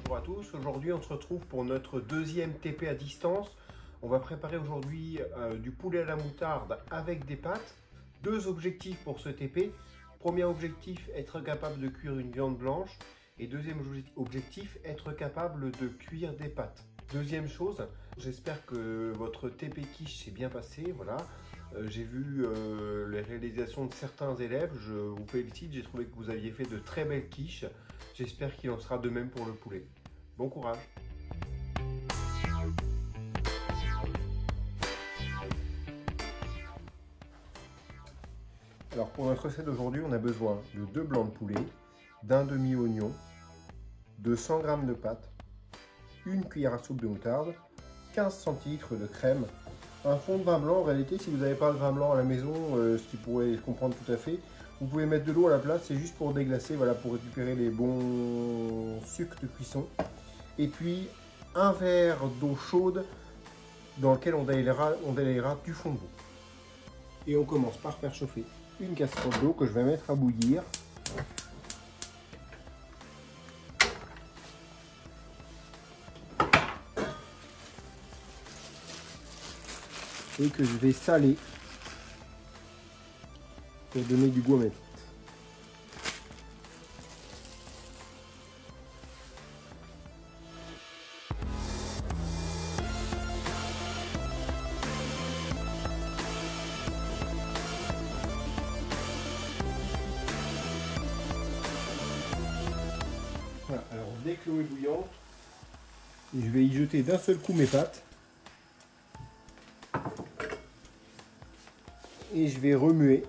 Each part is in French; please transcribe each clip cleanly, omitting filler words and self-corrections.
Bonjour à tous, aujourd'hui on se retrouve pour notre deuxième TP à distance. On va préparer aujourd'hui du poulet à la moutarde avec des pâtes. Deux objectifs pour ce TP. Premier objectif, être capable de cuire une viande blanche. Et deuxième objectif, être capable de cuire des pâtes. Deuxième chose, j'espère que votre TP quiche s'est bien passé. Voilà. J'ai vu les réalisations de certains élèves, je vous félicite, j'ai trouvé que vous aviez fait de très belles quiches. J'espère qu'il en sera de même pour le poulet. Bon courage! Alors pour notre recette d'aujourd'hui, on a besoin de 2 blancs de poulet, d'un demi-oignon, de 100 g de pâtes, une cuillère à soupe de moutarde, 15 centilitres de crème, un fond de vin blanc. En réalité, si vous n'avez pas de vin blanc à la maison, ce qui pourrait se comprendre tout à fait, vous pouvez mettre de l'eau à la place, c'est juste pour déglacer, voilà, pour récupérer les bons sucres de cuisson. Et puis un verre d'eau chaude dans lequel on délayera du fond de veau. Et on commence par faire chauffer une casserole d'eau que je vais mettre à bouillir. Et que je vais saler pour donner du goût à mes pâtes. Voilà, alors dès que l'eau est bouillante, je vais y jeter d'un seul coup mes pâtes. Et je vais remuer.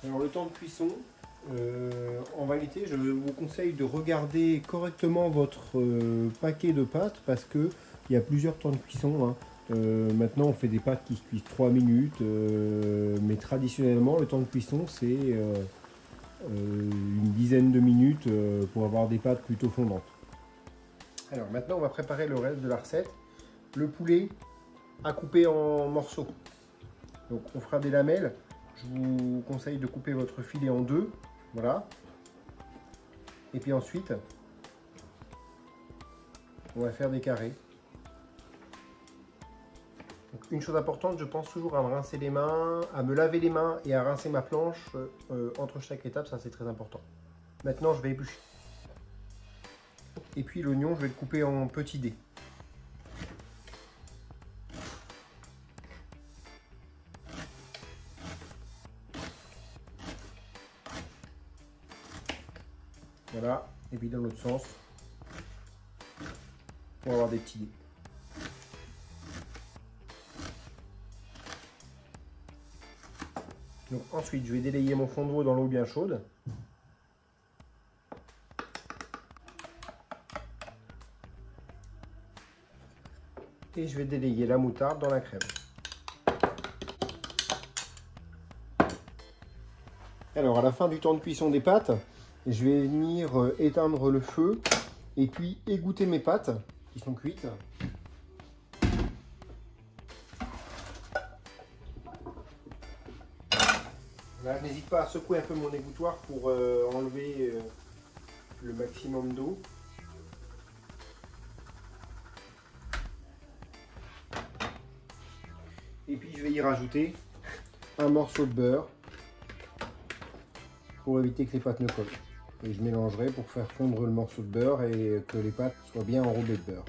Alors le temps de cuisson, en réalité je vous conseille de regarder correctement votre paquet de pâtes parce qu'il y a plusieurs temps de cuisson, hein. Maintenant on fait des pâtes qui se cuisent 3 minutes, mais traditionnellement le temps de cuisson c'est une dizaine de minutes pour avoir des pâtes plutôt fondantes. Alors maintenant on va préparer le reste de la recette. Le poulet à couper en morceaux. Donc on fera des lamelles. Je vous conseille de couper votre filet en deux. Voilà. Et puis ensuite, on va faire des carrés. Donc une chose importante, je pense toujours à me rincer les mains, à me laver les mains et à rincer ma planche entre chaque étape, ça c'est très important. Maintenant je vais éplucher. Et puis l'oignon, je vais le couper en petits dés. Voilà, et puis dans l'autre sens, pour avoir des petits dés. Donc ensuite, je vais délayer mon fond de veau dans l'eau bien chaude. Et je vais délayer la moutarde dans la crème. Alors à la fin du temps de cuisson des pâtes, je vais venir éteindre le feu et puis égoutter mes pâtes qui sont cuites. Là, je n'hésite pas à secouer un peu mon égouttoir pour enlever le maximum d'eau. Et puis je vais y rajouter un morceau de beurre pour éviter que les pâtes ne collent. Et je mélangerai pour faire fondre le morceau de beurre et que les pâtes soient bien enrobées de beurre.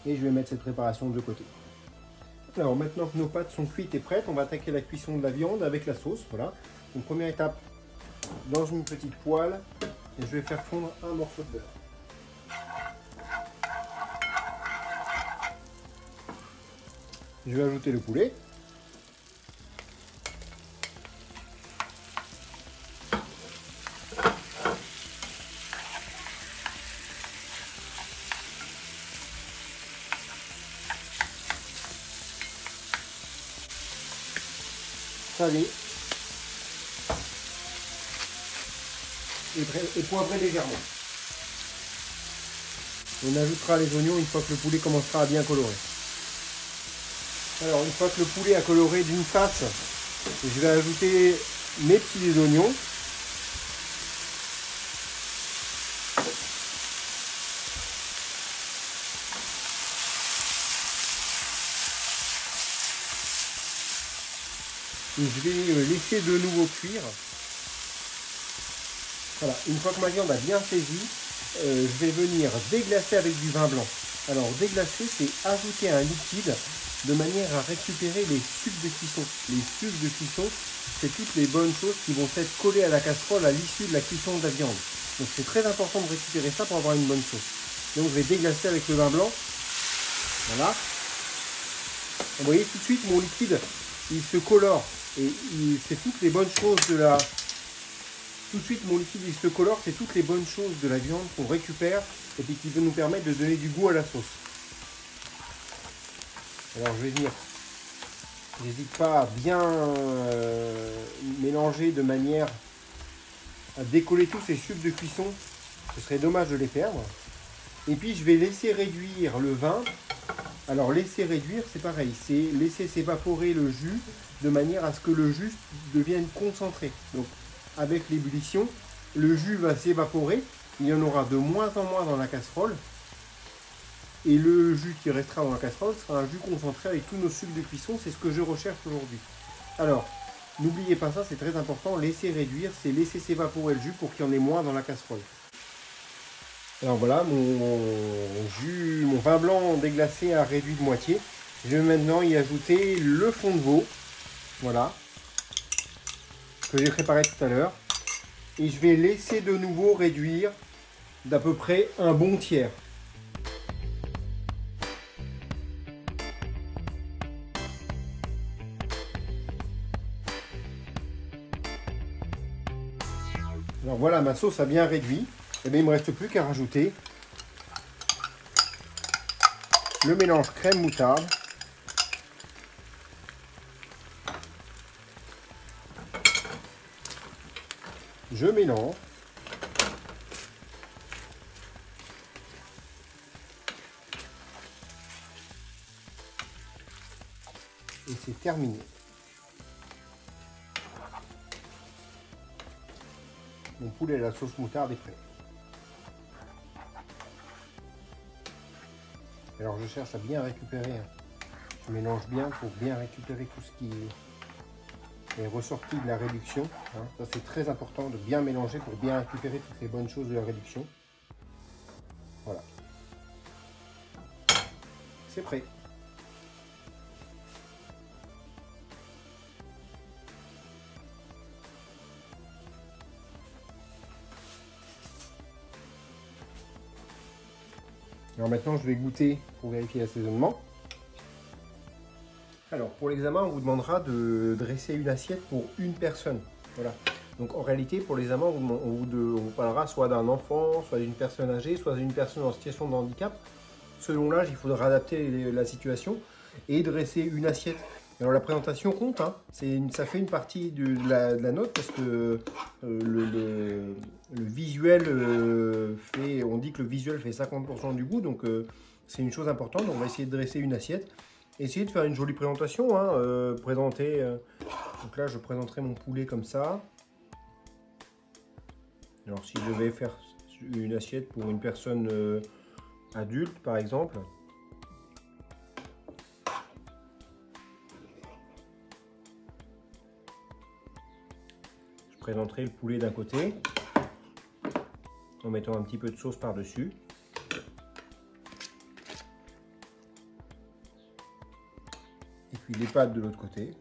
Et je vais mettre cette préparation de côté. Alors maintenant que nos pâtes sont cuites et prêtes, on va attaquer la cuisson de la viande avec la sauce. Voilà. Donc première étape, dans une petite poêle, et je vais faire fondre un morceau de beurre. Je vais ajouter le poulet. Salé et poivrer légèrement. On ajoutera les oignons une fois que le poulet commencera à bien colorer. Alors une fois que le poulet a coloré d'une face, je vais ajouter mes petits oignons. Et je vais laisser de nouveau cuire. Voilà, une fois que ma viande a bien saisi, je vais venir déglacer avec du vin blanc. Alors déglacer, c'est ajouter un liquide de manière à récupérer les sucs de cuisson. Les sucs de cuisson, c'est toutes les bonnes choses qui vont être collées à la casserole à l'issue de la cuisson de la viande. Donc c'est très important de récupérer ça pour avoir une bonne sauce. Donc je vais déglacer avec le vin blanc. Voilà. Vous voyez tout de suite mon liquide, il se colore. Et c'est toutes les bonnes choses de la... Tout de suite mon liquide il se colore, c'est toutes les bonnes choses de la viande qu'on récupère et puis qui va nous permettre de donner du goût à la sauce. Alors je vais venir, n'hésite pas à bien mélanger de manière à décoller tous ces sucs de cuisson, ce serait dommage de les perdre. Et puis je vais laisser réduire le vin. Alors laisser réduire c'est pareil, c'est laisser s'évaporer le jus de manière à ce que le jus devienne concentré. Donc avec l'ébullition, le jus va s'évaporer, il y en aura de moins en moins dans la casserole. Et le jus qui restera dans la casserole sera un jus concentré avec tous nos sucs de cuisson, c'est ce que je recherche aujourd'hui. Alors, n'oubliez pas ça, c'est très important, laisser réduire, c'est laisser s'évaporer le jus pour qu'il y en ait moins dans la casserole. Alors voilà, mon vin blanc déglacé a réduit de moitié. Je vais maintenant y ajouter le fond de veau, voilà, que j'ai préparé tout à l'heure. Et je vais laisser de nouveau réduire d'à peu près un bon tiers. Alors voilà, ma sauce a bien réduit. Et bien, il ne me reste plus qu'à rajouter le mélange crème moutarde. Je mélange. Et c'est terminé. Mon poulet à la sauce moutarde est prêt. Alors je cherche à bien récupérer. Je mélange bien pour bien récupérer tout ce qui est ressorti de la réduction. Ça c'est très important de bien mélanger pour bien récupérer toutes les bonnes choses de la réduction. Voilà. C'est prêt. Alors maintenant, je vais goûter pour vérifier l'assaisonnement. Alors pour l'examen, on vous demandera de dresser une assiette pour une personne. Voilà. Donc en réalité, pour l'examen, on vous parlera soit d'un enfant, soit d'une personne âgée, soit d'une personne en situation de handicap. Selon l'âge, il faudra adapter la situation et dresser une assiette. Alors la présentation compte, hein. Ça fait une partie de la note parce que le visuel on dit que le visuel fait 50% du goût, donc c'est une chose importante. Donc on va essayer de dresser une assiette, essayer de faire une jolie présentation, hein, présenter. Donc là je présenterai mon poulet comme ça. Alors si je devais faire une assiette pour une personne adulte par exemple. Je présenterai le poulet d'un côté en mettant un petit peu de sauce par-dessus. Et puis les pâtes de l'autre côté.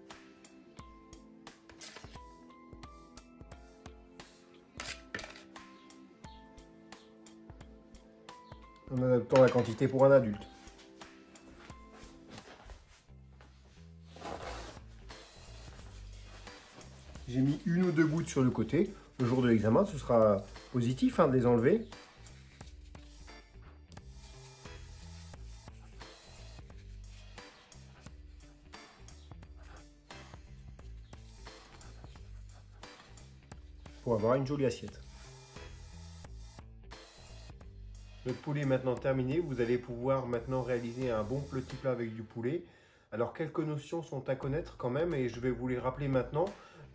En adaptant la quantité pour un adulte. J'ai mis une ou deux gouttes sur le côté. Le jour de l'examen, ce sera positif de les enlever. Pour avoir une jolie assiette. Le poulet est maintenant terminé. Vous allez pouvoir maintenant réaliser un bon petit plat avec du poulet. Alors quelques notions sont à connaître quand même et je vais vous les rappeler maintenant.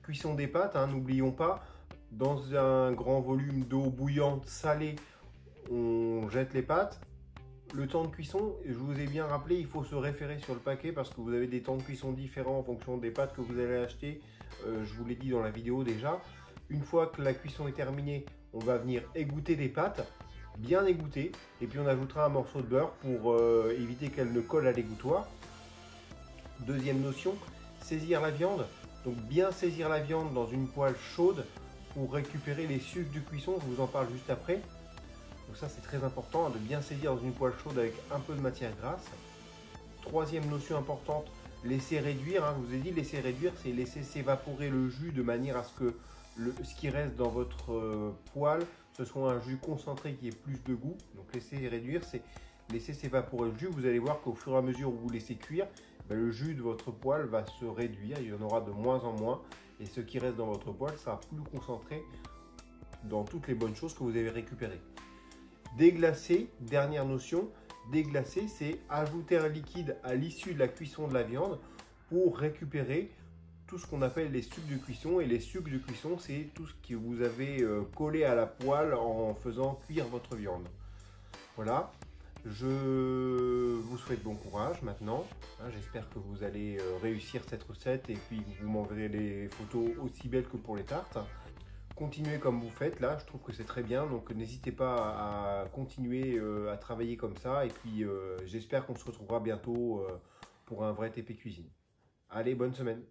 Cuisson des pâtes, hein, n'oublions pas, dans un grand volume d'eau bouillante salée, on jette les pâtes. Le temps de cuisson, je vous ai bien rappelé, il faut se référer sur le paquet parce que vous avez des temps de cuisson différents en fonction des pâtes que vous allez acheter. Je vous l'ai dit dans la vidéo déjà. Une fois que la cuisson est terminée, on va venir égoutter les pâtes, bien égoutter, et puis on ajoutera un morceau de beurre pour éviter qu'elle ne colle à l'égouttoir. Deuxième notion, saisir la viande. Donc bien saisir la viande dans une poêle chaude pour récupérer les sucres de cuisson, je vous en parle juste après. Donc ça c'est très important, hein, de bien saisir dans une poêle chaude avec un peu de matière grasse. Troisième notion importante, laisser réduire. Hein, je vous ai dit laisser réduire, c'est laisser s'évaporer le jus de manière à ce que ce qui reste dans votre poêle, ce soit un jus concentré qui ait plus de goût. Donc laisser réduire, c'est laisser s'évaporer le jus. Vous allez voir qu'au fur et à mesure où vous laissez cuire, le jus de votre poêle va se réduire, il y en aura de moins en moins. Et ce qui reste dans votre poêle sera plus concentré dans toutes les bonnes choses que vous avez récupérées. Déglacer, dernière notion, déglacer, c'est ajouter un liquide à l'issue de la cuisson de la viande pour récupérer tout ce qu'on appelle les sucs de cuisson. Et les sucs de cuisson, c'est tout ce que vous avez collé à la poêle en faisant cuire votre viande. Voilà, je vous souhaite bon courage maintenant. J'espère que vous allez réussir cette recette et puis vous m'enverrez les photos aussi belles que pour les tartes. Continuez comme vous faites là, je trouve que c'est très bien, donc n'hésitez pas à continuer à travailler comme ça et puis j'espère qu'on se retrouvera bientôt pour un vrai TP Cuisine. Allez, bonne semaine!